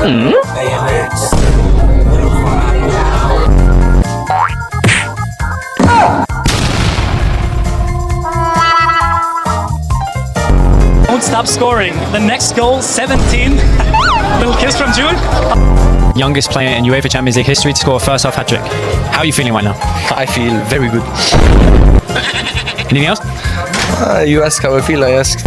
Don't stop scoring. The next goal, 17. Little kiss from Jude. Youngest player in UEFA Champions League history to score a first half hat-trick. How are you feeling right now? I feel very good. Anything else? You ask how I feel, I ask.